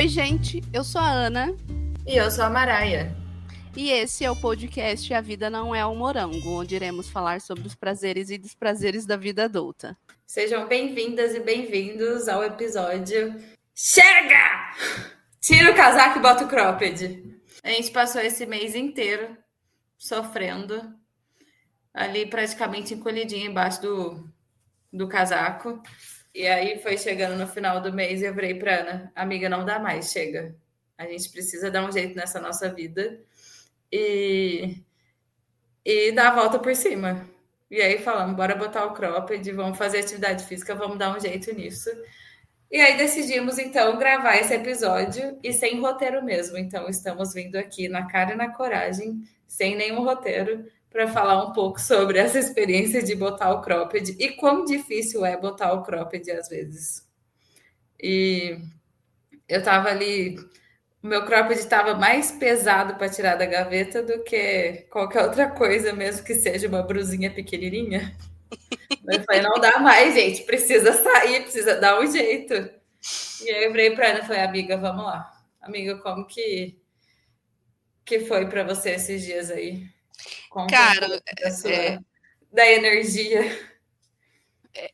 Oi, gente, eu sou a Ana. E eu sou a Maraia. E esse é o podcast A Vida Não é um Morango, onde iremos falar sobre os prazeres e desprazeres da vida adulta. Sejam bem-vindas e bem-vindos ao episódio Chega! Tira o casaco e bota o cropped. A gente passou esse mês inteiro sofrendo, ali praticamente encolhidinha embaixo do casaco. E aí foi chegando no final do mês e eu virei pra Ana, amiga, não dá mais, chega. A gente precisa dar um jeito nessa nossa vida e dar a volta por cima. E aí falamos, bora botar o cropped, vamos fazer atividade física, vamos dar um jeito nisso. E aí decidimos, então, gravar esse episódio e sem roteiro mesmo. Então, estamos vindo aqui na cara e na coragem, sem nenhum roteiro, para falar um pouco sobre essa experiência de botar o cropped e quão difícil é botar o cropped às vezes. E eu tava ali, o meu cropped estava mais pesado para tirar da gaveta do que qualquer outra coisa, mesmo que seja uma brusinha pequenininha. Eu falei, não dá mais, gente, precisa sair, precisa dar um jeito. E aí eu virei para Ana e falei, amiga, vamos lá. Amiga, como que foi para você esses dias aí? Conta um pouco da energia.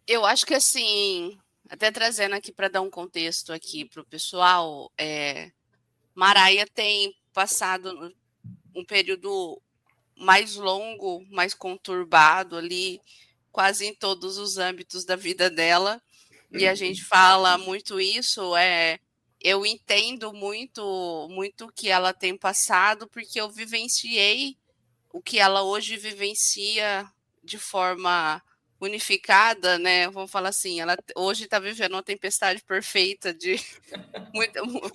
Eu acho que assim, até trazendo aqui para dar um contexto aqui para o pessoal, Maraia tem passado um período mais longo, mais conturbado ali, quase em todos os âmbitos da vida dela. E a gente fala muito isso, eu entendo muito o que ela tem passado, porque eu vivenciei o que ela hoje vivencia de forma unificada, né? Vamos falar assim, ela hoje está vivendo uma tempestade perfeita de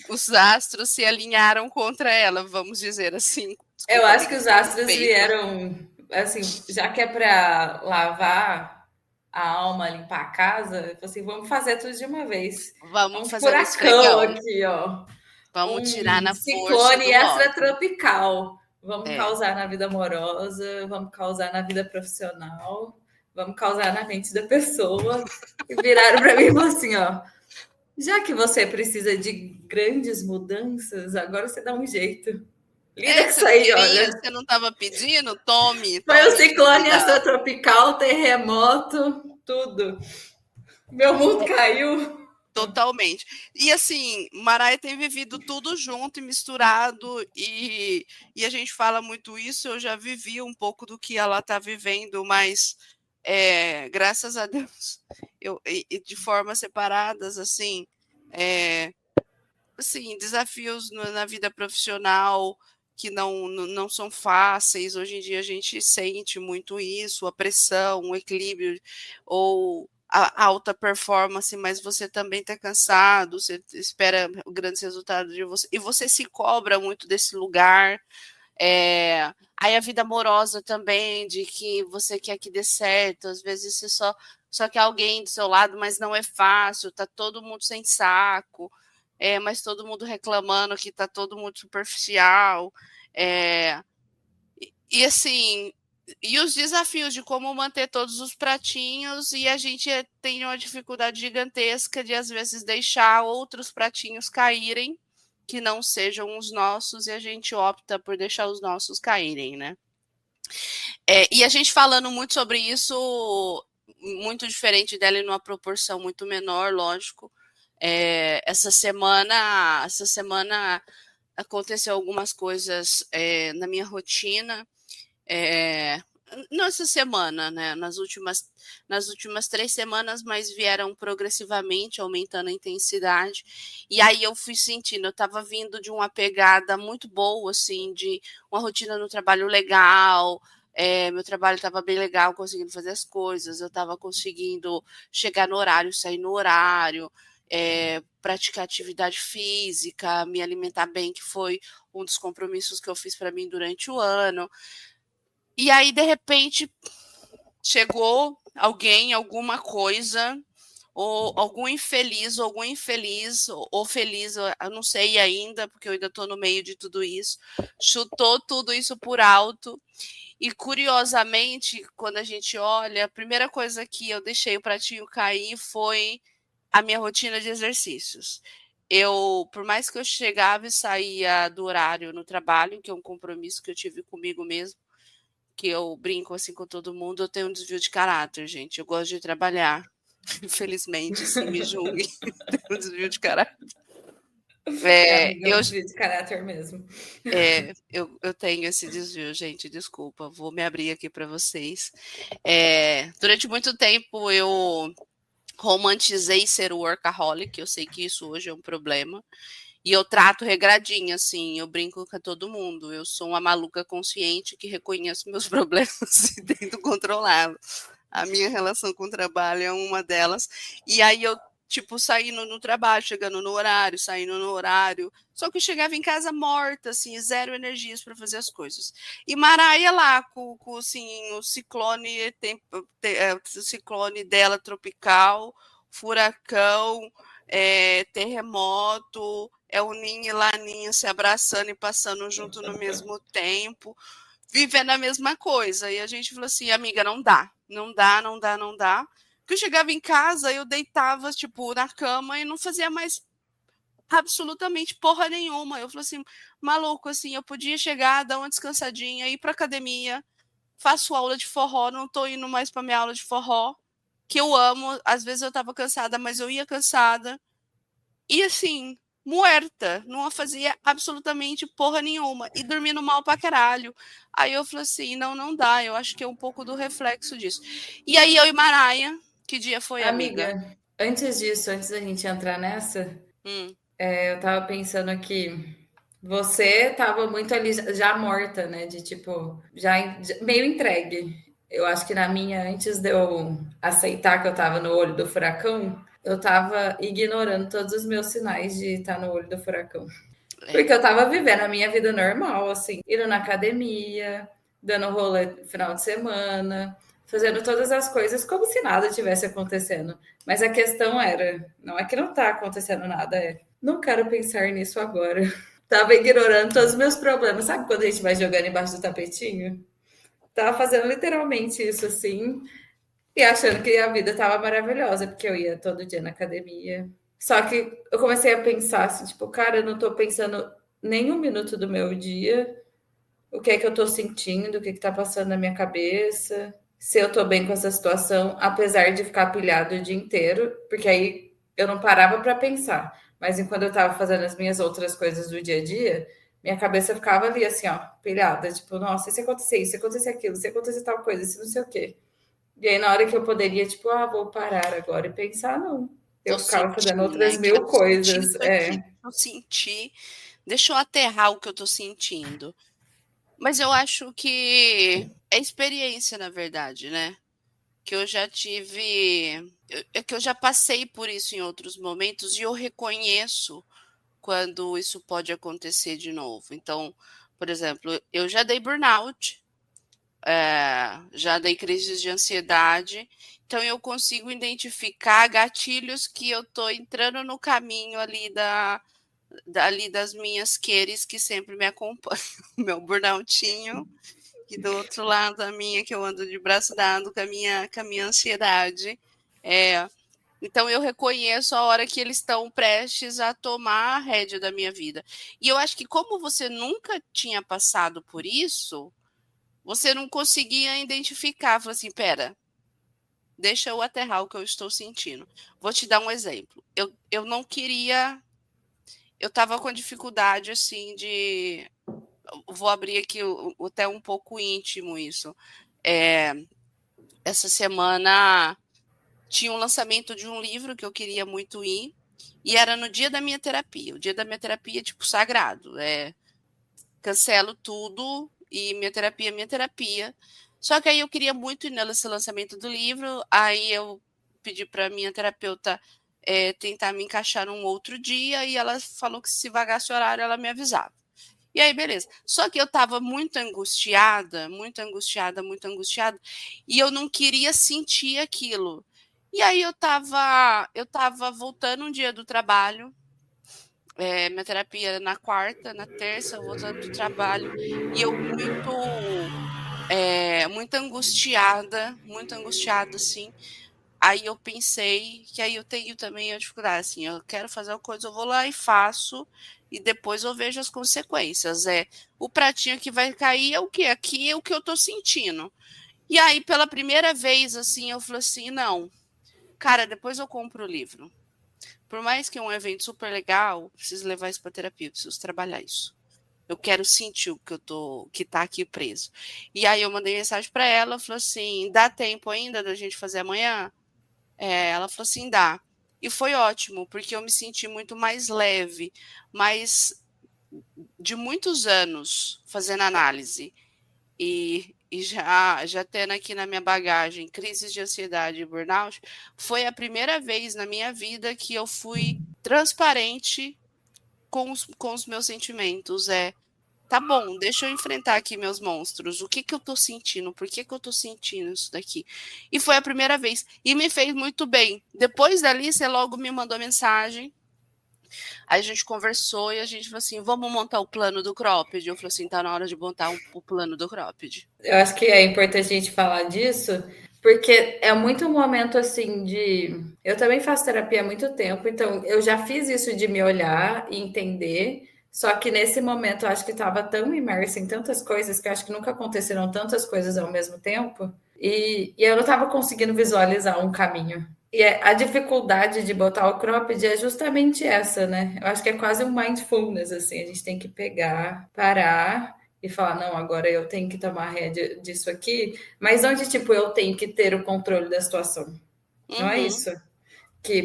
os astros se alinharam contra ela, vamos dizer assim. Desculpa, eu acho que os astros vieram, assim, já que é para lavar a alma, limpar a casa, assim, vamos fazer tudo de uma vez. Vamos fazer furacão aqui, ó. Vamos tirar na força ciclone extratropical. Vamos causar na vida amorosa, vamos causar na vida profissional, vamos causar na mente da pessoa. E viraram para mim e falaram assim, ó, já que você precisa de grandes mudanças, agora você dá um jeito. Lida com isso aí, olha. Você não estava pedindo? Tome. Foi o ciclone extratropical, terremoto, tudo. Meu mundo caiu. Totalmente. E assim, Maraia tem vivido tudo junto e misturado, e a gente fala muito isso. Eu já vivi um pouco do que ela está vivendo, mas graças a Deus, de formas separadas, assim, desafios na vida profissional que não são fáceis. Hoje em dia a gente sente muito isso, a pressão, o equilíbrio, ou a alta performance, mas você também está cansado, você espera grandes resultados de você, e você se cobra muito desse lugar. Aí a vida amorosa também, de que você quer que dê certo, às vezes você só quer alguém do seu lado, mas não é fácil, tá todo mundo sem saco, mas todo mundo reclamando que tá todo mundo superficial. E assim, e os desafios de como manter todos os pratinhos, e a gente tem uma dificuldade gigantesca de às vezes deixar outros pratinhos caírem, que não sejam os nossos, e a gente opta por deixar os nossos caírem, né? E a gente falando muito sobre isso, muito diferente dela e numa proporção muito menor, lógico. Essa semana aconteceu algumas coisas na minha rotina. Não essa semana, né? Nas últimas 3 semanas, mas vieram progressivamente, aumentando a intensidade. E aí eu fui sentindo, eu estava vindo de uma pegada muito boa, assim, de uma rotina no trabalho legal. Meu trabalho estava bem legal, conseguindo fazer as coisas, eu estava conseguindo chegar no horário, sair no horário, praticar atividade física, me alimentar bem, que foi um dos compromissos que eu fiz para mim durante o ano. E aí, de repente, chegou alguém, alguma coisa, ou algum infeliz, ou feliz, eu não sei ainda, porque eu ainda estou no meio de tudo isso, chutou tudo isso por alto. E, curiosamente, quando a gente olha, a primeira coisa que eu deixei o pratinho cair foi a minha rotina de exercícios. por mais que eu chegava e saía do horário no trabalho, que é um compromisso que eu tive comigo mesmo, que eu brinco assim com todo mundo, eu tenho um desvio de caráter, gente. Eu gosto de trabalhar. Infelizmente, sim, me julguem. Tenho um desvio de caráter. Amiga, é um desvio de caráter mesmo. Eu tenho esse desvio, gente, desculpa. Vou me abrir aqui para vocês. Durante muito tempo eu romantizei ser workaholic, eu sei que isso hoje é um problema. E eu trato regradinho, assim, eu brinco com todo mundo. Eu sou uma maluca consciente que reconheço meus problemas e tento controlá-los. A minha relação com o trabalho é uma delas. E aí eu, tipo, saindo no trabalho, chegando no horário, saindo no horário. Só que eu chegava em casa morta, assim, zero energias para fazer as coisas. E Maraia lá, com assim, o ciclone, o ciclone dela tropical, furacão, terremoto, o Ninho e Laninha se abraçando e passando junto no mesmo tempo, vivendo a mesma coisa. E a gente falou assim, amiga, não dá. Porque eu chegava em casa, eu deitava, tipo, na cama e não fazia mais absolutamente porra nenhuma. Eu falei assim, maluco, assim, eu podia chegar, dar uma descansadinha, ir pra academia, faço aula de forró, não tô indo mais pra minha aula de forró, que eu amo. Às vezes eu tava cansada, mas eu ia cansada. E assim, muerta, não fazia absolutamente porra nenhuma e dormindo mal pra caralho. Aí eu falei assim, não dá, eu acho que é um pouco do reflexo disso. E aí eu e Maraia, que dia foi, amiga? Antes disso, antes da gente entrar nessa, eu tava pensando aqui, você tava muito ali já morta, né? De tipo, já meio entregue. Eu acho que na minha, antes de eu aceitar que eu tava no olho do furacão, eu tava ignorando todos os meus sinais de estar no olho do furacão. Porque eu tava vivendo a minha vida normal, assim, indo na academia, dando rolê no final de semana, fazendo todas as coisas como se nada tivesse acontecendo. Mas a questão era, não é que não tá acontecendo nada, não quero pensar nisso agora. Tava ignorando todos os meus problemas. Sabe quando a gente vai jogando embaixo do tapetinho? Tava fazendo literalmente isso, assim, e achando que a vida tava maravilhosa, porque eu ia todo dia na academia. Só que eu comecei a pensar assim, tipo, cara, eu não tô pensando nem um minuto do meu dia, o que é que eu tô sentindo, o que é que tá passando na minha cabeça, se eu tô bem com essa situação, apesar de ficar pilhado o dia inteiro, porque aí eu não parava para pensar. Mas enquanto eu tava fazendo as minhas outras coisas do dia a dia, minha cabeça ficava ali assim, ó, pilhada, tipo, nossa, e se acontecer isso, se acontecer aquilo, se acontecer tal coisa, se não sei o quê. E aí, na hora que eu poderia, tipo, vou parar agora e pensar, não. Eu Tô ficava fazendo sentindo, outras né? mil Quero sentir coisas. isso aqui. Eu senti. Deixa eu aterrar o que eu tô sentindo. Mas eu acho que é experiência, na verdade, né? Que eu já tive. Que eu já passei por isso em outros momentos e eu reconheço quando isso pode acontecer de novo. Então, por exemplo, eu já dei burnout, já dei crises de ansiedade, então eu consigo identificar gatilhos que eu estou entrando no caminho ali ali das minhas queres que sempre me acompanham. O meu burnoutinho, e do outro lado da minha, que eu ando de braço dado com a minha ansiedade. Então eu reconheço a hora que eles estão prestes a tomar a rédea da minha vida. E eu acho que como você nunca tinha passado por isso, você não conseguia identificar. Falei assim, pera, deixa eu aterrar o que eu estou sentindo. Vou te dar um exemplo. Eu não queria... Eu estava com dificuldade, assim, de... Vou abrir aqui até um pouco íntimo isso. Essa semana tinha um lançamento de um livro que eu queria muito ir, e era no dia da minha terapia. O dia da minha terapia é tipo sagrado. Cancelo tudo e minha terapia é minha terapia. Só que aí eu queria muito ir nesse lançamento do livro, aí eu pedi para minha terapeuta tentar me encaixar num outro dia, e ela falou que se vagasse o horário, ela me avisava. E aí, beleza. Só que eu estava muito angustiada, e eu não queria sentir aquilo. E aí eu tava voltando um dia do trabalho, minha terapia era na quarta, na terça, eu voltando do trabalho, e eu muito angustiada, assim, Aí eu pensei que aí eu tenho também a dificuldade, assim, eu quero fazer uma coisa, eu vou lá e faço, e depois eu vejo as consequências. O pratinho que vai cair é o quê? Aqui é o que eu tô sentindo. E aí, pela primeira vez, assim, eu falei assim, não, cara, depois eu compro o livro. Por mais que é um evento super legal, eu preciso levar isso para terapia, eu preciso trabalhar isso. Eu quero sentir o que tá aqui preso. E aí eu mandei mensagem para ela, falou assim, dá tempo ainda da gente fazer amanhã? Ela falou assim, dá. E foi ótimo, porque eu me senti muito mais leve, mas de muitos anos fazendo análise e já tendo aqui na minha bagagem crises de ansiedade e burnout, foi a primeira vez na minha vida que eu fui transparente com os meus sentimentos. Tá bom, deixa eu enfrentar aqui meus monstros. O que que eu tô sentindo? Por que que eu tô sentindo isso daqui? E foi a primeira vez. E me fez muito bem. Depois dali, você logo me mandou mensagem. Aí a gente conversou e a gente falou assim: vamos montar o plano do cropped. Eu falei assim: tá na hora de montar o plano do cropped. Eu acho que é importante a gente falar disso, porque é muito um momento assim de. Eu também faço terapia há muito tempo, então eu já fiz isso de me olhar e entender. Só que nesse momento eu acho que estava tão imersa em tantas coisas que eu acho que nunca aconteceram tantas coisas ao mesmo tempo, e eu não estava conseguindo visualizar um caminho. E a dificuldade de botar o cropped é justamente essa, né? Eu acho que é quase um mindfulness, assim, a gente tem que pegar, parar e falar, não, agora eu tenho que tomar a rédea disso aqui, mas onde, tipo, eu tenho que ter o controle da situação. Não é Uhum. isso?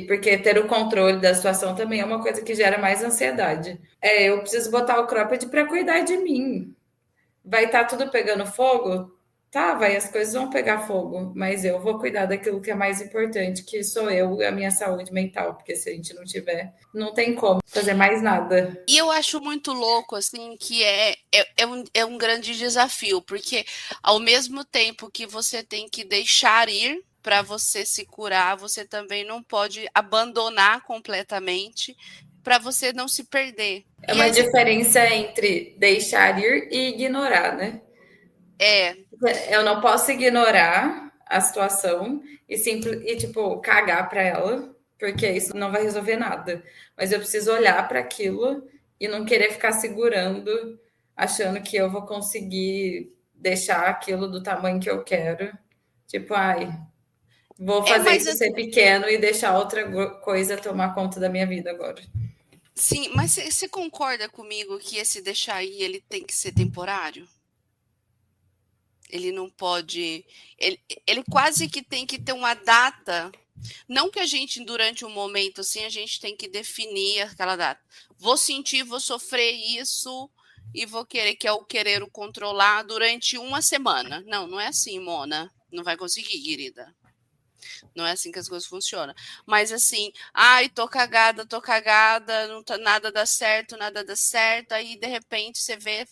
Porque ter o controle da situação também é uma coisa que gera mais ansiedade. Eu preciso botar o cropped para cuidar de mim. Vai estar tudo pegando fogo? Tá, vai, as coisas vão pegar fogo, mas eu vou cuidar daquilo que é mais importante, que sou eu e a minha saúde mental, porque se a gente não tiver, não tem como fazer mais nada. E eu acho muito louco, assim, que é um grande desafio, porque ao mesmo tempo que você tem que deixar ir para você se curar, você também não pode abandonar completamente para você não se perder. É E uma aí você diferença entre deixar ir e ignorar, né? é, Eu não posso ignorar a situação e tipo, cagar para ela, porque isso não vai resolver nada. Mas eu preciso olhar para aquilo e não querer ficar segurando, achando que eu vou conseguir deixar aquilo do tamanho que eu quero. Tipo, ai, vou fazer mas isso ser pequeno e deixar outra coisa tomar conta da minha vida agora. sim, mas você concorda comigo que esse deixar ir, ele tem que ser temporário? Ele não pode, ele quase que tem que ter uma data. Não que a gente, durante um momento assim, a gente tem que definir aquela data. Vou sentir, vou sofrer isso e vou querer, que é o querer o controlar durante uma semana. Não, não é assim, Mona. Não vai conseguir, querida. Não é assim que as coisas funcionam. Mas assim, ai, tô cagada, não tá, nada dá certo, nada dá certo. Aí, de repente, você vê,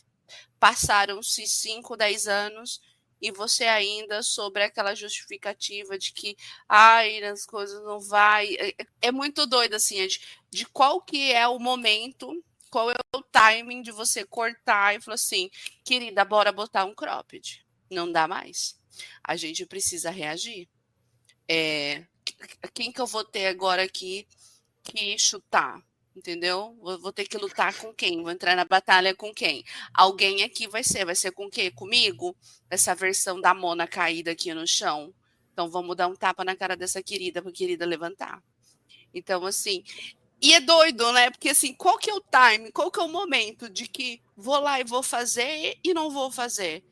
passaram-se 5, 10 anos e você ainda sobre aquela justificativa de que ai, as coisas não vai. É muito doido assim, de qual que é o momento, qual é o timing de você cortar e falar assim, querida, bora botar um cropped. Não dá mais. A gente precisa reagir. Quem que eu vou ter agora aqui que chutar? Entendeu? Vou ter que lutar com quem? Vou entrar na batalha com quem? Alguém aqui vai ser com quê? Comigo? Essa versão da Mona caída aqui no chão. Então vamos dar um tapa na cara dessa querida para a querida levantar. Então, assim, e é doido, né? Porque assim, qual que é o time? Qual que é o momento de que vou lá e vou fazer e não vou fazer?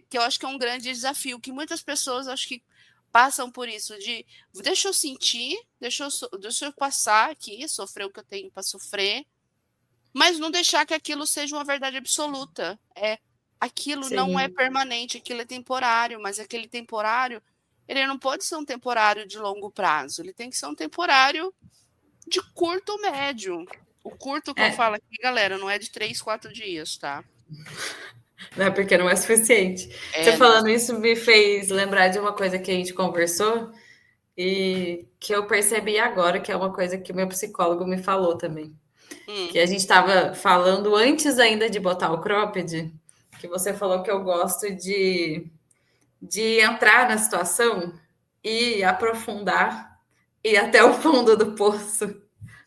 Que eu acho que é um grande desafio, que muitas pessoas acho que passam por isso, de deixa eu sentir, deixa eu passar aqui, sofrer o que eu tenho para sofrer, mas não deixar que aquilo seja uma verdade absoluta. Aquilo não é Sim. permanente, aquilo é temporário, mas aquele temporário, ele não pode ser um temporário de longo prazo, ele tem que ser um temporário de curto ou médio. O curto que eu É, falo aqui, galera, não é de 3, 4 dias, tá? não é porque não é suficiente. Você Não. falando isso me fez lembrar de uma coisa que a gente conversou e que eu percebi agora, que é uma coisa que o meu psicólogo me falou também. Hum, Que a gente estava falando antes ainda de botar o cropped, que você falou que eu gosto de entrar na situação ir aprofundar, ir até o fundo do poço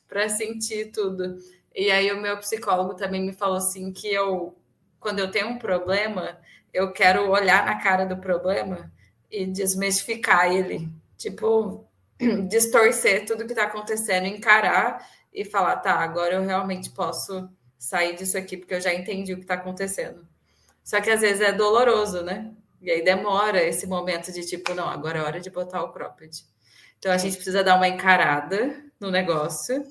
para sentir tudo. E aí o meu psicólogo também me falou assim que quando eu tenho um problema, eu quero olhar na cara do problema e desmistificar ele. Tipo, distorcer tudo que está acontecendo, encarar e falar, tá, agora eu realmente posso sair disso aqui, porque eu já entendi o que está acontecendo. Só que às vezes é doloroso, né? E aí demora esse momento de tipo, não, agora é hora de botar o cropped. Então a gente precisa dar uma encarada no negócio.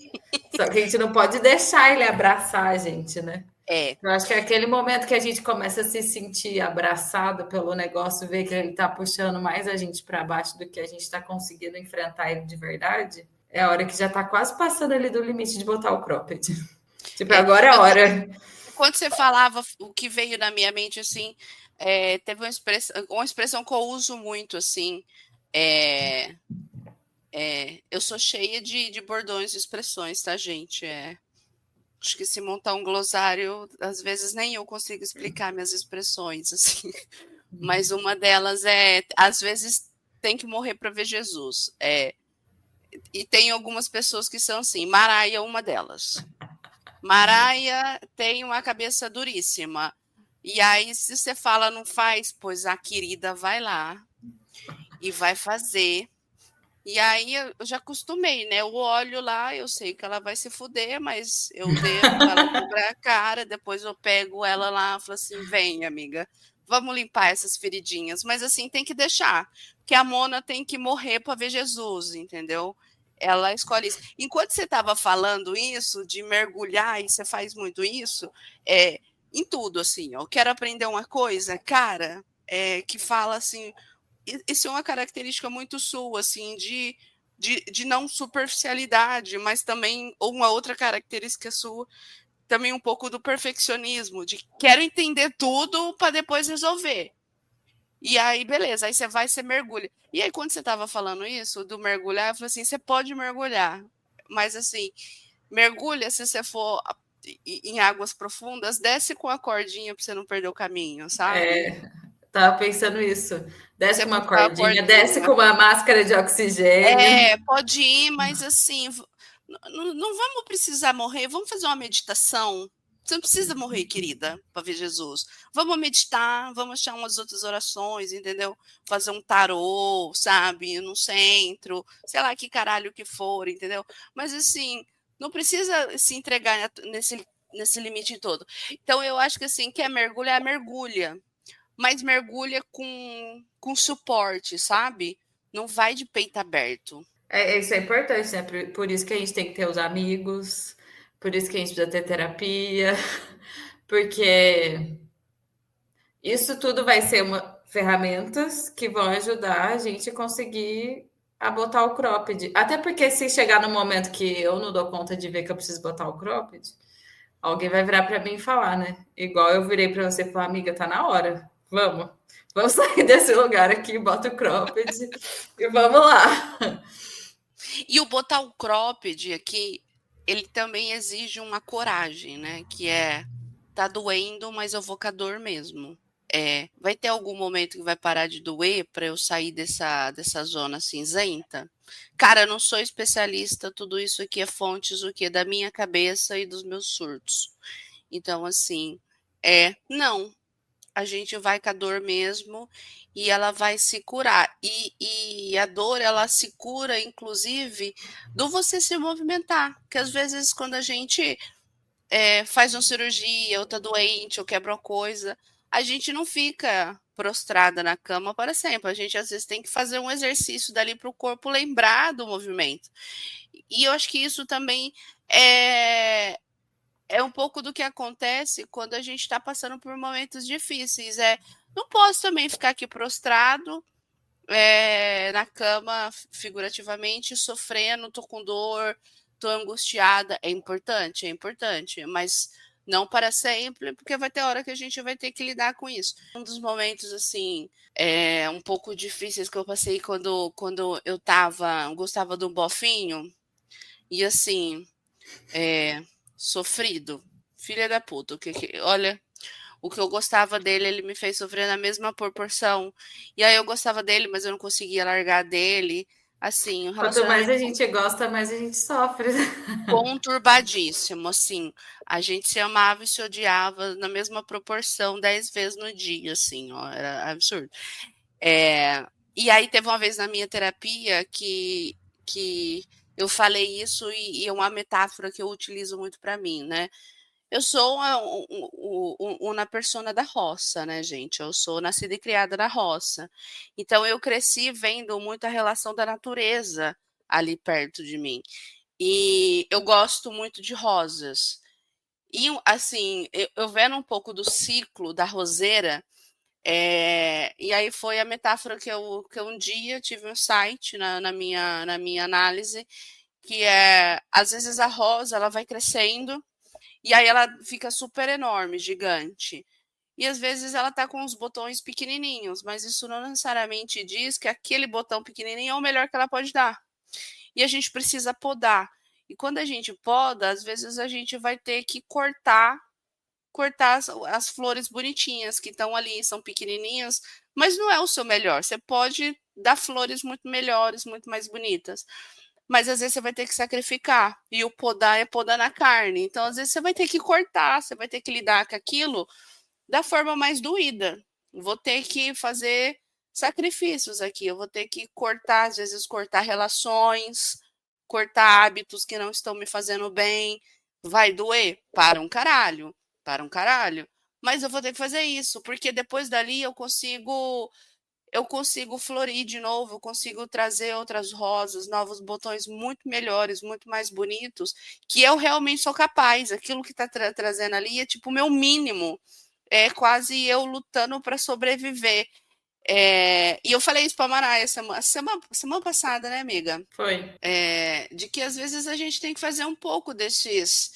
Só que a gente não pode deixar ele abraçar a gente, né? É. Eu acho que é aquele momento que a gente começa a se sentir abraçado pelo negócio, ver que ele está puxando mais a gente para baixo do que a gente está conseguindo enfrentar ele de verdade, é a hora que já está quase passando ali do limite de botar o cropped. Tipo, agora é a hora. Quando você falava, o que veio na minha mente, assim, teve uma expressão que eu uso muito, assim, eu sou cheia de bordões e expressões, tá, gente? Acho que se montar um glossário, às vezes nem eu consigo explicar minhas expressões, assim. Mas uma delas às vezes tem que morrer para ver Jesus. E tem algumas pessoas que são assim, Maraia é uma delas. Maraia tem uma cabeça duríssima. E aí, se você fala não faz, pois a querida vai lá e vai fazer. E aí eu já acostumei, né? Eu olho lá, eu sei que ela vai se fuder, mas eu deixo ela quebrar a cara, depois eu pego ela lá e falo assim: vem, amiga, vamos limpar essas feridinhas. Mas assim, tem que deixar, porque a Mona tem que morrer para ver Jesus, entendeu? Ela escolhe isso. Enquanto você estava falando isso, de mergulhar, e você faz muito isso, em tudo, assim, eu quero aprender uma coisa, cara, que fala assim, isso é uma característica muito sua, assim, de não superficialidade, mas também uma outra característica sua, também um pouco do perfeccionismo, de quero entender tudo para depois resolver. E aí, beleza, aí você vai, você mergulha. E aí, quando você estava falando isso, do mergulhar, eu falei assim, você pode mergulhar, mas assim, mergulha se você for em águas profundas, desce com a cordinha para você não perder o caminho, sabe? Tava pensando isso. Desce Você com uma puxar a cordinha, desce cordinha. com uma máscara de oxigênio. Pode ir, mas assim, não vamos precisar morrer, vamos fazer uma meditação. Você não precisa morrer, querida, para ver Jesus. Vamos meditar, vamos achar umas outras orações, entendeu? Fazer um tarô, sabe? No centro, sei lá que caralho que for, entendeu? Mas assim, não precisa se entregar nesse limite todo. Então, eu acho que assim, quer mergulhar, mergulha, mas mergulha com suporte, sabe? Não vai de peito aberto. Isso é importante, né? Por isso que a gente tem que ter os amigos, por isso que a gente precisa ter terapia, porque isso tudo vai ser ferramentas que vão ajudar a gente a conseguir a botar o cropped. Até porque se chegar no momento que eu não dou conta de ver que eu preciso botar o cropped, alguém vai virar para mim e falar, né? Igual eu virei para você e falar, amiga, tá na hora. Vamos sair desse lugar aqui, bota o cropped e vamos lá. E o botar o cropped aqui, ele também exige uma coragem, né? Que tá doendo, mas eu vou com a dor mesmo. Vai ter algum momento que vai parar de doer para eu sair dessa zona cinzenta? Cara, eu não sou especialista, tudo isso aqui é fontes o quê? Da minha cabeça e dos meus surtos. Então, assim, não, a gente vai com a dor mesmo e ela vai se curar. E a dor, ela se cura, inclusive, do você se movimentar. Porque às vezes, quando a gente faz uma cirurgia, ou tá doente, ou quebra uma coisa, a gente não fica prostrada na cama para sempre. A gente, às vezes, tem que fazer um exercício dali para o corpo lembrar do movimento. E eu acho que isso também é um pouco do que acontece quando a gente está passando por momentos difíceis. Não posso também ficar aqui prostrado na cama, figurativamente, sofrendo, tô com dor, tô angustiada. É importante, mas não para sempre, porque vai ter hora que a gente vai ter que lidar com isso. Um dos momentos, assim, um pouco difíceis que eu passei quando eu gostava do bofinho, e assim, sofrido. Filha da puta. Olha, O que eu gostava dele, ele me fez sofrer na mesma proporção. E aí eu gostava dele, mas eu não conseguia largar dele. Assim, o Quanto mais relacionamento a gente gosta, mais a gente sofre. conturbadíssimo, assim. A gente se amava e se odiava na mesma proporção 10 vezes no dia, assim, ó, era absurdo. E aí teve uma vez na minha terapia que eu falei isso e é uma metáfora que eu utilizo muito para mim, né? Eu sou uma persona da roça, né, gente? Eu sou nascida e criada na roça. Então eu cresci vendo muito a relação da natureza ali perto de mim. E eu gosto muito de rosas. E assim, eu vendo um pouco do ciclo da roseira, e aí foi a metáfora que eu um dia tive um site na minha análise, que é, às vezes a rosa ela vai crescendo e aí ela fica super enorme, gigante. E às vezes ela tá com os botões pequenininhos, mas isso não necessariamente diz que aquele botão pequenininho é o melhor que ela pode dar. E a gente precisa podar. E quando a gente poda, às vezes a gente vai ter que cortar as flores bonitinhas que estão ali, são pequenininhas, mas não é o seu melhor. Você pode dar flores muito melhores, muito mais bonitas. Mas às vezes você vai ter que sacrificar. E o podar é podar na carne. Então, às vezes, você vai ter que cortar, você vai ter que lidar com aquilo da forma mais doída. Vou ter que fazer sacrifícios aqui. Eu vou ter que cortar, às vezes, cortar relações, cortar hábitos que não estão me fazendo bem. Vai doer? Para um caralho. Para um caralho. Mas eu vou ter que fazer isso, porque depois dali eu consigo florir de novo, eu consigo trazer outras rosas, novos botões muito melhores, muito mais bonitos, que eu realmente sou capaz. Aquilo que está trazendo ali é tipo o meu mínimo, é quase eu lutando para sobreviver. E eu falei isso para a Maraia semana passada, né, amiga? Foi. De que às vezes a gente tem que fazer um pouco desses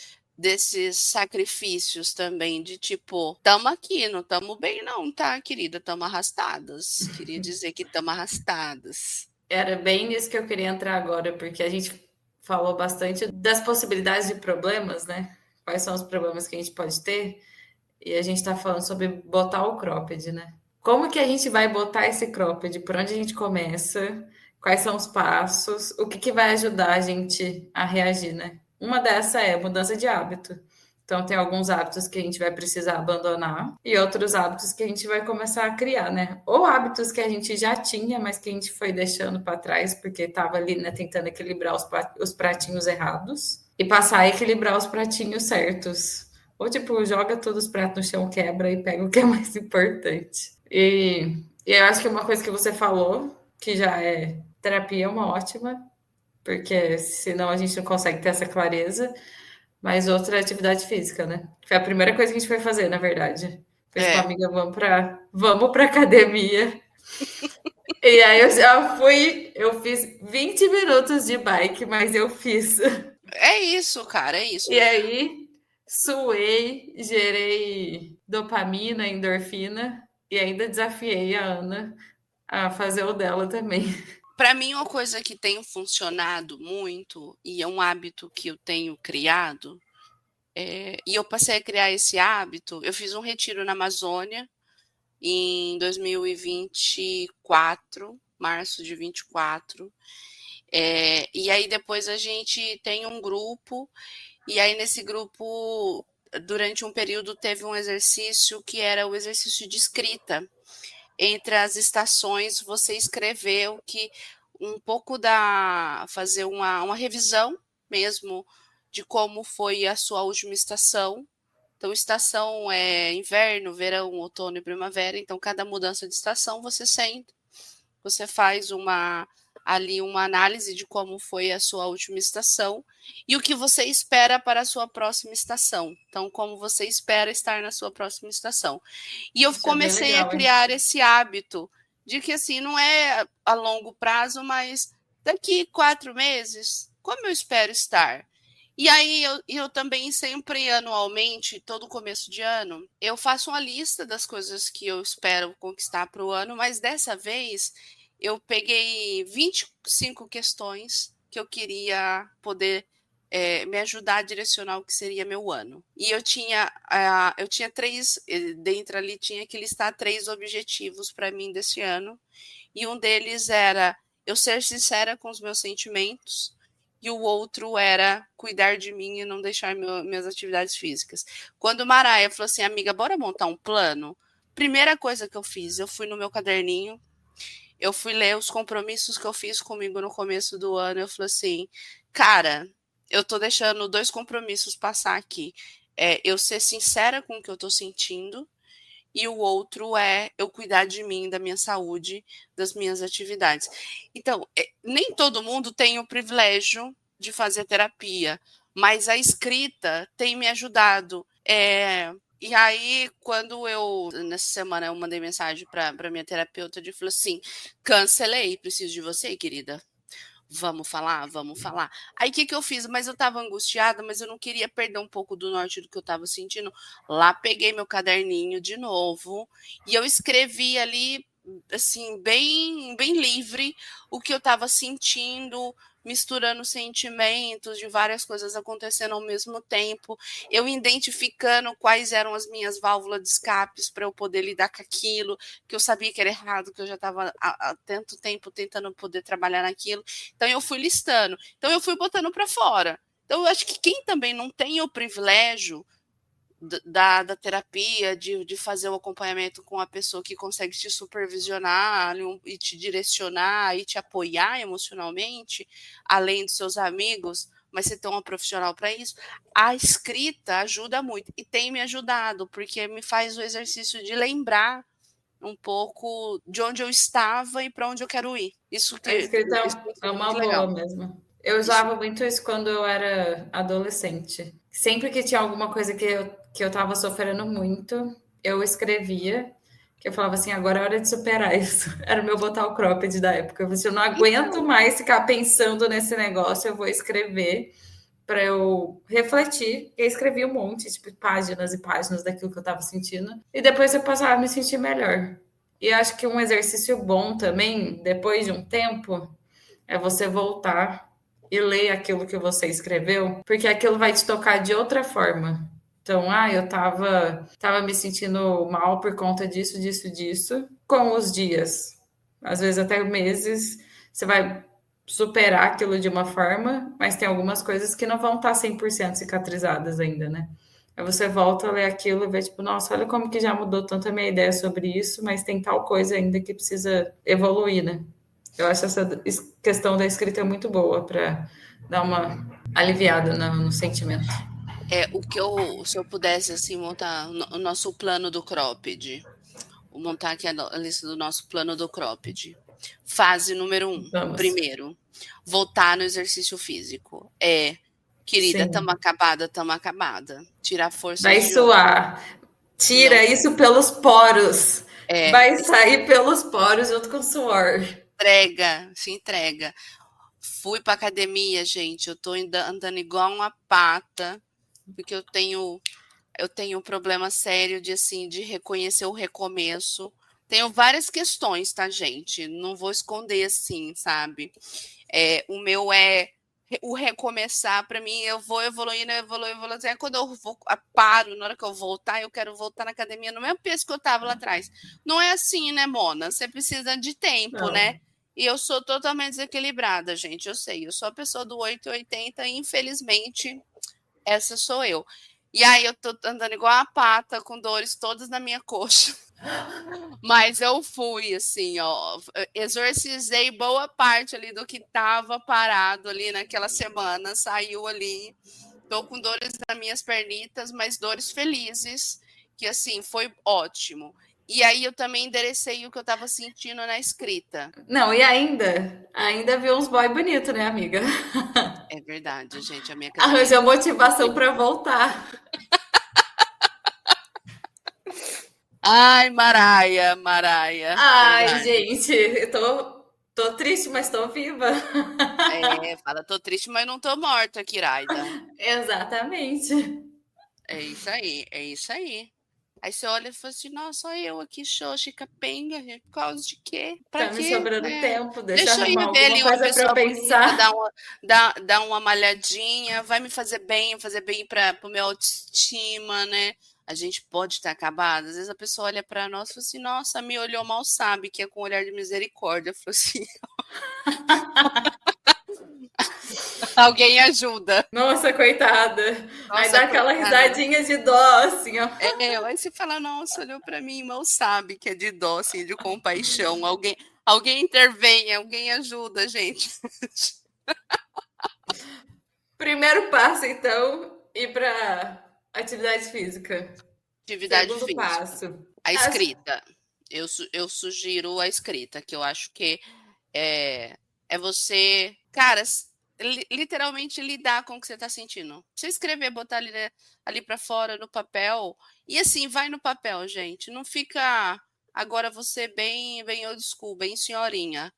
sacrifícios também, de tipo, tamo aqui, não tamo bem não, tá, querida? Tamo arrastadas. Queria dizer que tamo arrastadas. Era bem nisso que eu queria entrar agora, porque a gente falou bastante das possibilidades de problemas, né? Quais são os problemas que a gente pode ter? E a gente está falando sobre botar o cropped, né? Como que a gente vai botar esse cropped? Por onde a gente começa? Quais são os passos? O que vai ajudar a gente a reagir, né? Uma dessa é mudança de hábito. Então, tem alguns hábitos que a gente vai precisar abandonar e outros hábitos que a gente vai começar a criar, né? Ou hábitos que a gente já tinha, mas que a gente foi deixando para trás porque estava ali, né, tentando equilibrar os pratinhos errados e passar a equilibrar os pratinhos certos. Ou, tipo, joga todos os pratos no chão, quebra e pega o que é mais importante. E eu acho que uma coisa que você falou, que já é terapia, é uma ótima, porque senão a gente não consegue ter essa clareza. Mas outra é atividade física, né? Foi a primeira coisa que a gente foi fazer, na verdade. Fez com a É, amiga, vamos pra academia. E aí eu já fui, eu fiz 20 minutos de bike, mas eu fiz. é isso, cara, é isso. E aí, suei, gerei dopamina, endorfina, e ainda desafiei a Ana a fazer o dela também. Para mim, uma coisa que tem funcionado muito, e é um hábito que eu tenho criado, e eu passei a criar esse hábito, eu fiz um retiro na Amazônia em 2024, março de 24. E aí depois a gente tem um grupo, e aí nesse grupo, durante um período, teve um exercício que era o exercício de escrita. Entre as estações, você escreveu que um pouco fazer uma revisão mesmo de como foi a sua última estação. Então, estação é inverno, verão, outono e primavera. Então, cada mudança de estação você sente, você faz uma análise de como foi a sua última estação e o que você espera para a sua próxima estação. Então, como você espera estar na sua próxima estação. E eu Isso é bem comecei a legal, hein? criar esse hábito de que, assim, não é a longo prazo, mas daqui 4 meses, como eu espero estar? E aí eu também sempre anualmente, todo começo de ano, eu faço uma lista das coisas que eu espero conquistar para o ano, mas dessa vez eu peguei 25 questões que eu queria poder me ajudar a direcionar o que seria meu ano. E eu tinha 3, dentro ali tinha que listar 3 objetivos para mim desse ano, e um deles era eu ser sincera com os meus sentimentos, e o outro era cuidar de mim e não deixar minhas atividades físicas. Quando Maraia falou assim, amiga, bora montar um plano? Primeira coisa que eu fiz, eu fui no meu caderninho, eu fui ler os compromissos que eu fiz comigo no começo do ano, eu falei assim, cara, eu tô deixando 2 compromissos passar aqui. Eu ser sincera com o que eu tô sentindo, e o outro é eu cuidar de mim, da minha saúde, das minhas atividades. Então, nem todo mundo tem o privilégio de fazer terapia, mas a escrita tem me ajudado. E aí, nessa semana, eu mandei mensagem para minha terapeuta e falou assim: cancelei, preciso de você, querida. Vamos falar, vamos falar. Aí o que eu fiz? Mas eu estava angustiada, mas eu não queria perder um pouco do norte do que eu estava sentindo. Lá peguei meu caderninho de novo e eu escrevi ali, assim, bem, bem livre, o que eu estava sentindo, misturando sentimentos de várias coisas acontecendo ao mesmo tempo, eu identificando quais eram as minhas válvulas de escapes para eu poder lidar com aquilo, que eu sabia que era errado, que eu já estava há tanto tempo tentando poder trabalhar naquilo. Então eu fui listando, então eu fui botando para fora. Então eu acho que quem também não tem o privilégio da terapia, de fazer o acompanhamento com a pessoa que consegue te supervisionar e te direcionar e te apoiar emocionalmente, além dos seus amigos, mas você tem uma profissional para isso, a escrita ajuda muito e tem me ajudado, porque me faz o exercício de lembrar um pouco de onde eu estava e para onde eu quero ir. Isso A escrita tem é sido uma muito boa legal. mesmo. Eu usava muito isso quando eu era adolescente. Sempre que tinha alguma coisa que eu tava sofrendo muito, eu escrevia, que eu falava assim, agora é hora de superar isso. Era o meu botar o cropped da época. Eu falei assim, eu não aguento Então, mais ficar pensando nesse negócio, eu vou escrever para eu refletir. E escrevi um monte, tipo, páginas e páginas daquilo que eu estava sentindo. E depois eu passava a me sentir melhor. E acho que um exercício bom também, depois de um tempo, é você voltar e ler aquilo que você escreveu, porque aquilo vai te tocar de outra forma. Então, eu tava me sentindo mal por conta disso, disso, disso, com os dias. Às vezes até meses, você vai superar aquilo de uma forma, mas tem algumas coisas que não vão estar 100% cicatrizadas ainda, né? Aí você volta a ler aquilo e vê, tipo, nossa, olha como que já mudou tanto a minha ideia sobre isso, mas tem tal coisa ainda que precisa evoluir, né? Eu acho essa questão da escrita muito boa para dar uma aliviada no sentimento. se eu pudesse assim montar o nosso plano do cropped, vou montar aqui a lista do nosso plano do cropped. Fase número 1, Vamos. primeiro, voltar no exercício físico. Querida, Sim. tamo acabada, tamo acabada. Tirar forças Vai de onde? suar. Não Tira isso pelos poros. é, Vai sair pelos poros junto com o suor. se entrega. Fui pra academia, gente. Eu tô andando igual uma pata, porque eu tenho um problema sério de assim de reconhecer o recomeço. Tenho várias questões, tá, gente? Não vou esconder assim, sabe? O meu o recomeçar para mim, eu vou evoluindo, evoluindo. Até quando paro, na hora que eu voltar, eu quero voltar na academia no mesmo peso que eu tava lá atrás. Não é assim, né, Mona? Você precisa de tempo, né? Não. E eu sou totalmente desequilibrada, gente. Eu sei, eu sou a pessoa do 880 e infelizmente essa sou eu. E aí eu tô andando igual a pata, com dores todas na minha coxa. Mas eu fui, assim, ó, exorcizei boa parte ali do que tava parado ali naquela semana, saiu ali. Tô com dores nas minhas pernitas, mas dores felizes, que assim, foi ótimo. E aí eu também enderecei o que eu tava sentindo na escrita. Não, e ainda viu uns boy bonito, né, amiga? É verdade, gente, a minha academia Arranjou tá motivação para voltar. Ai, Maraia, Maraia, Ai, verdade. gente, tô triste, mas tô viva. Fala, tô triste, mas não tô morta, Kiraida. Exatamente. É isso aí, é isso aí. Aí você olha e fala assim, nossa, só eu aqui, xoxa, capenga, gente, por causa de quê? Pra Tá me quê? sobrando É, tempo, deixa eu deixa eu arrumar ir ver alguma ali uma coisa para eu pessoa bonita, pensar. dar uma malhadinha, vai me fazer bem para o meu autoestima, né? A gente pode estar acabado. Às vezes a pessoa olha para nós e fala assim, nossa, me olhou mal, sabe, que é com um olhar de misericórdia. Eu falo assim, alguém ajuda. Nossa, coitada. Aí Nossa, dá aquela coitada. risadinha de dó, assim, ó. Aí você fala, nossa, olhou para mim, mal sabe que é de dó, assim, de compaixão. Alguém intervém, alguém ajuda, gente. Primeiro passo, então, ir para atividade física. Atividade Segundo física. passo. A As- escrita. Eu sugiro a escrita, que eu acho que é você, cara, literalmente lidar com o que você está sentindo. Você escrever, botar ali para fora no papel. E assim, vai no papel, gente. Não fica. Agora você bem old school, bem senhorinha.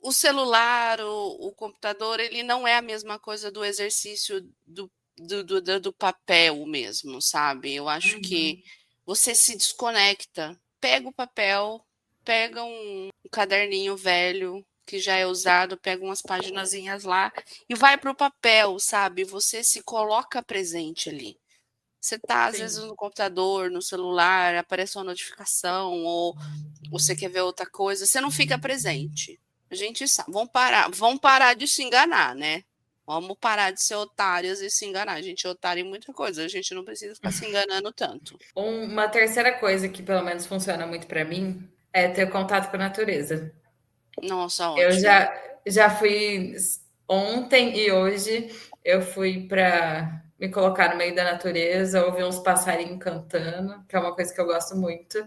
O celular, o computador, ele não é a mesma coisa do exercício do papel mesmo, sabe? Eu acho que Uhum. você se desconecta. Pega o papel, pega um caderninho velho que já é usado, pega umas paginazinhas lá e vai para o papel, sabe? Você se coloca presente ali. Você tá, às vezes, Sim. no computador, no celular, aparece uma notificação, ou você quer ver outra coisa, você não fica presente. A gente sabe, vamos parar de se enganar, né? Vamos parar de ser otárias e se enganar. A gente é otário em muita coisa, a gente não precisa ficar se enganando tanto. Uma terceira coisa que pelo menos funciona muito para mim é ter contato com a natureza. Nossa, Eu ótimo. já fui ontem e hoje eu fui para me colocar no meio da natureza, ouvir uns passarinhos cantando, que é uma coisa que eu gosto muito,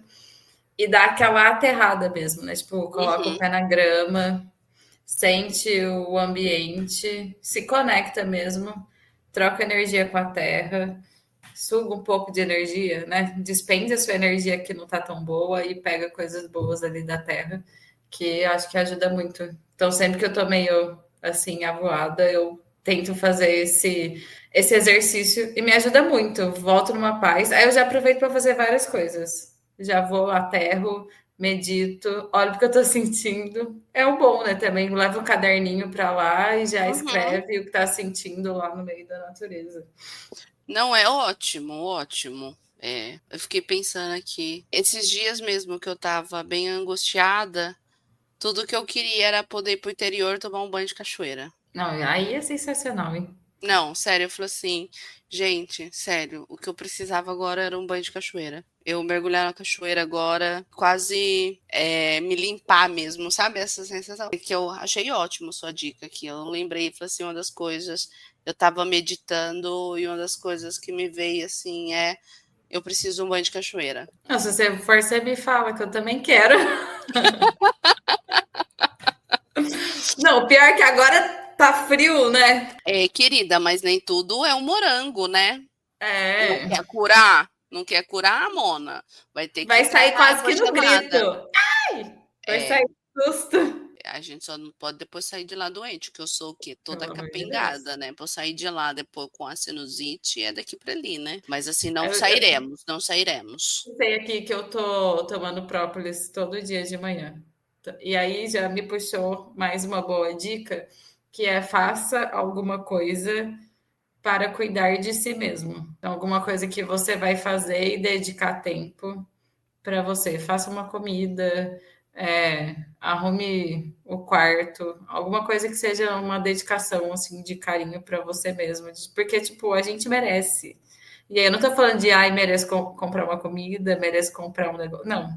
e dar aquela aterrada mesmo, né? Tipo, coloca o Uhum, pé na grama, sente o ambiente, se conecta mesmo, troca energia com a terra, suga um pouco de energia, né? Despende a sua energia que não tá tão boa e pega coisas boas ali da terra, que acho que ajuda muito. Então, sempre que eu tô meio assim, avoada, eu tento fazer esse exercício e me ajuda muito. Volto numa paz. Aí eu já aproveito para fazer várias coisas. Já vou, aterro, medito, olho o que eu tô sentindo. É um bom, né? Também leva um caderninho para lá e já uhum. escreve o que tá sentindo lá no meio da natureza. Não, é ótimo, ótimo. Eu fiquei pensando aqui, esses dias mesmo que eu tava bem angustiada, tudo que eu queria era poder ir pro interior tomar um banho de cachoeira. Não, aí é sensacional, hein? Não, sério, eu falei assim, gente, sério, o que eu precisava agora era um banho de cachoeira. Eu mergulhar na cachoeira agora, quase me limpar mesmo, sabe? Essa sensação. Que eu achei ótimo sua dica aqui. Eu lembrei, falei assim, uma das coisas, eu tava meditando e uma das coisas que me veio assim eu preciso de um banho de cachoeira. Não, se você for, você me fala que eu também quero. Não, pior que agora tá frio, né? Querida, mas nem tudo é um morango, né? Não É. quer curar? Não quer curar, Mona? Vai ter que Vai entrar sair na quase água que no gelada. grito. Ai! Vai É, sair do susto. a gente só não pode depois sair de lá doente, que eu sou o quê? Toda Pelo amor de Deus. capengada, né? Pra eu sair de lá depois com a sinusite é daqui pra ali, né? Mas assim, não Eu sairemos, não sairemos. sei aqui que eu tô tomando própolis todo dia de manhã. E aí já me puxou mais uma boa dica, que é faça alguma coisa para cuidar de si mesmo. Então, alguma coisa que você vai fazer e dedicar tempo para você. Faça uma comida, arrume o quarto, alguma coisa que seja uma dedicação assim de carinho para você mesmo, porque tipo a gente merece. E aí eu não tô falando de ai mereço comprar uma comida, mereço comprar um negócio, não.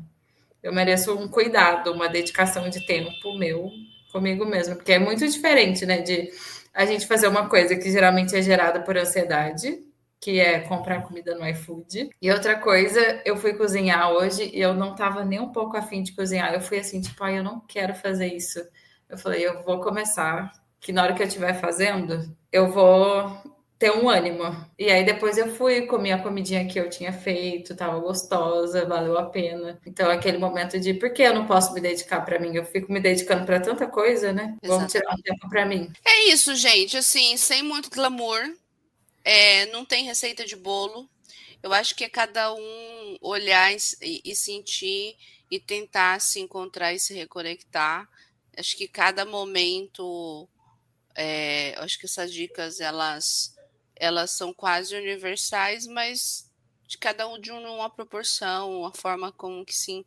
Eu mereço um cuidado, uma dedicação de tempo meu comigo mesmo, porque é muito diferente, né, de a gente fazer uma coisa que geralmente é gerada por ansiedade, que é comprar comida no iFood. E outra coisa, eu fui cozinhar hoje e eu não tava nem um pouco afim de cozinhar. Eu fui assim, tipo, ai, eu não quero fazer isso. Eu falei, eu vou começar, que na hora que eu estiver fazendo, eu vou ter um ânimo. E aí depois eu fui comer a comidinha que eu tinha feito, tava gostosa, valeu a pena. Então aquele momento de por que eu não posso me dedicar para mim? Eu fico me dedicando para tanta coisa, né? Vamos tirar um Exatamente. tempo para mim. É isso, gente. Assim, sem muito glamour, não tem receita de bolo. Eu acho que é cada um olhar e sentir e tentar se encontrar e se reconectar. Acho que cada momento, acho que essas dicas elas são quase universais, mas de cada um de uma proporção, uma forma como que se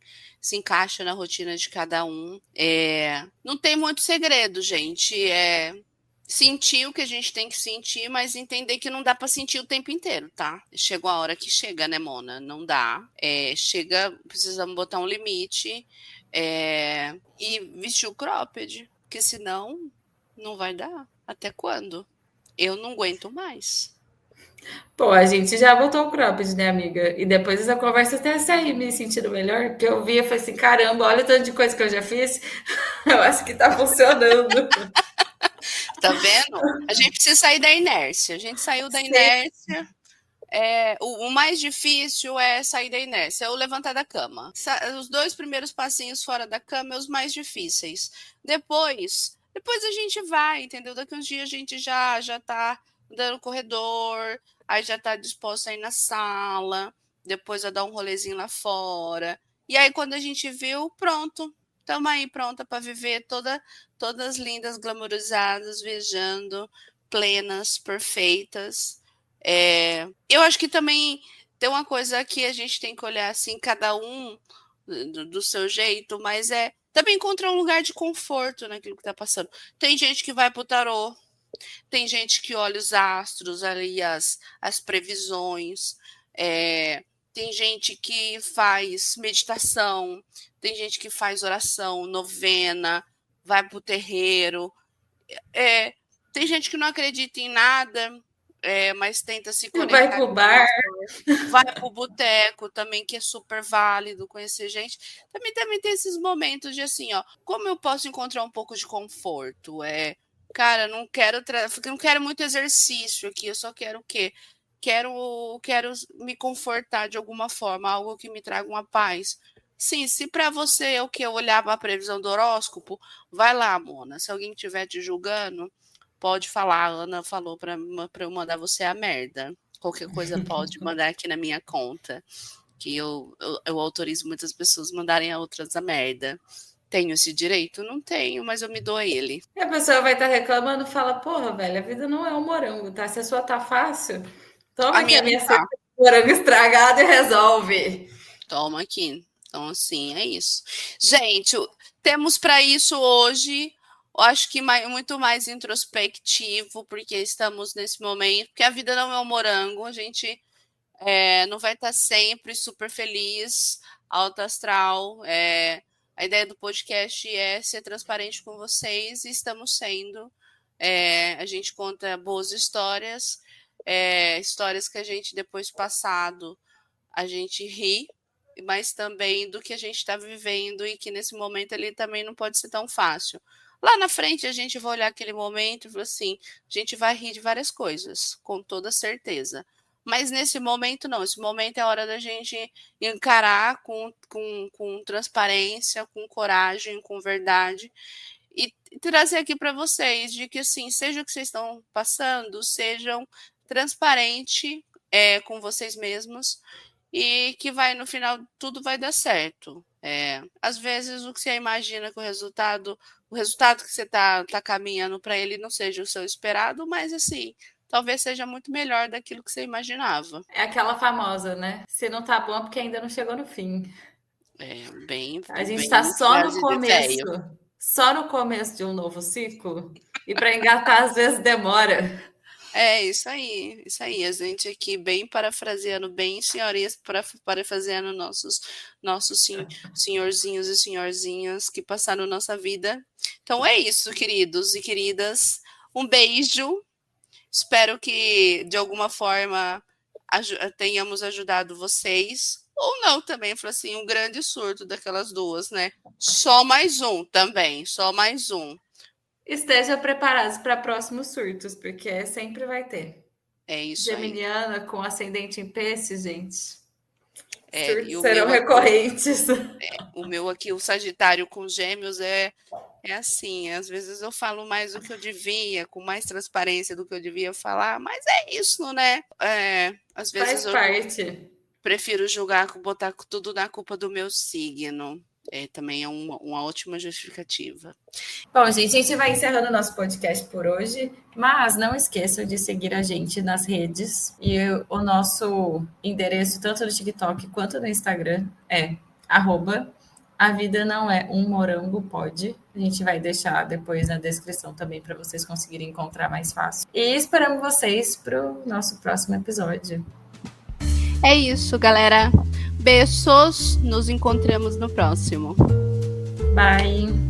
encaixa na rotina de cada um. Não tem muito segredo, gente. Sentir o que a gente tem que sentir, mas entender que não dá para sentir o tempo inteiro, tá? Chegou a hora que chega, né, Mona? Não dá. Chega, precisamos botar um limite e vestir o cropped, porque senão não vai dar. Até quando? Eu não aguento mais. Pô, a gente já botou o cropped, né, amiga? E depois dessa conversa até saí me sentindo melhor, porque eu via e falei assim, caramba, olha o tanto de coisa que eu já fiz. Eu acho que tá funcionando. Tá vendo? A gente precisa sair da inércia. A gente saiu da Sim. inércia. O mais difícil é sair da inércia, é o levantar da cama. Os 2 primeiros passinhos fora da cama é os mais difíceis. Depois a gente vai, entendeu? Daqui uns dias a gente já tá andando no corredor, aí já tá disposto a ir na sala, depois a dar um rolezinho lá fora. E aí quando a gente viu, pronto, estamos aí pronta para viver todas lindas, glamorizadas, viajando, plenas, perfeitas. Eu acho que também tem uma coisa que a gente tem que olhar assim, cada um do seu jeito, mas também encontrar um lugar de conforto naquilo que está passando. Tem gente que vai para o tarô, tem gente que olha os astros ali, as previsões, tem gente que faz meditação, tem gente que faz oração, novena, vai para o terreiro. Tem gente que não acredita em nada, mas tenta se Vai conectar pro com bar. alguma coisa. Vai pro boteco também, que é super válido conhecer gente. Também tem esses momentos de assim, ó, como eu posso encontrar um pouco de conforto? Cara, não quero muito exercício aqui, eu só quero o quê? Quero me confortar de alguma forma, algo que me traga uma paz. Sim, se para você é o que eu olhar para a previsão do horóscopo, vai lá, Mona. Se alguém estiver te julgando, pode falar. A Ana falou para eu mandar você a merda. Qualquer coisa pode mandar aqui na minha conta, que eu autorizo muitas pessoas mandarem a outras a merda. Tenho esse direito? Não tenho, mas eu me dou a ele. E a pessoa vai estar reclamando, fala, porra, velho, a vida não é um morango, tá? Se a sua tá fácil, toma A aqui a minha não minha cesta tá. de morango estragado e resolve. Toma aqui. Então, assim, é isso. Gente, temos para isso hoje, eu acho que muito mais introspectivo, porque estamos nesse momento, porque a vida não é um morango, a gente não vai estar sempre super feliz, alto astral. A ideia do podcast é ser transparente com vocês e estamos sendo. A gente conta boas histórias, histórias que a gente, depois passado, a gente ri, mas também do que a gente está vivendo e que nesse momento ele também não pode ser tão fácil. Lá na frente a gente vai olhar aquele momento e falar assim, a gente vai rir de várias coisas, com toda certeza. Mas nesse momento não, esse momento é a hora da gente encarar com transparência, com coragem, com verdade e trazer aqui para vocês de que assim, seja o que vocês estão passando, sejam transparentes com vocês mesmos e que vai no final tudo vai dar certo. Às vezes o que você imagina que o resultado que você tá caminhando para ele não seja o seu esperado, mas assim, talvez seja muito melhor daquilo que você imaginava. É aquela famosa, né? Se não tá bom é porque ainda não chegou no fim. Bem, A gente está bem só no frase de começo, velho. só no começo de um novo ciclo. E para engatar, às vezes demora. Isso aí, isso aí. A gente aqui bem parafraseando, bem senhorias, parafraseando nossos senhorzinhos e senhorzinhas que passaram nossa vida. Então é isso, queridos e queridas. Um beijo. Espero que de alguma forma tenhamos ajudado vocês. Ou não também, foi assim, um grande surto daquelas duas, né? Só mais um também, só mais um. Esteja preparados para próximos surtos, porque sempre vai ter. É isso aí. Geminiana com ascendente em peixes, gente. E Surtos o serão meu aqui, recorrentes. o Sagitário com Gêmeos É assim, às vezes eu falo mais do que eu devia, com mais transparência do que eu devia falar, mas é isso, né? Às vezes Faz eu parte. prefiro julgar, botar tudo na culpa do meu signo. Também é uma ótima justificativa. Bom, gente, a gente vai encerrando o nosso podcast por hoje, mas não esqueçam de seguir a gente nas redes e o nosso endereço, tanto no TikTok quanto no Instagram, é @A Vida Não É Um Morango Pode. A gente vai deixar depois na descrição também para vocês conseguirem encontrar mais fácil. E esperamos vocês para o nosso próximo episódio. É isso, galera. Beijos, nos encontramos no próximo. Bye!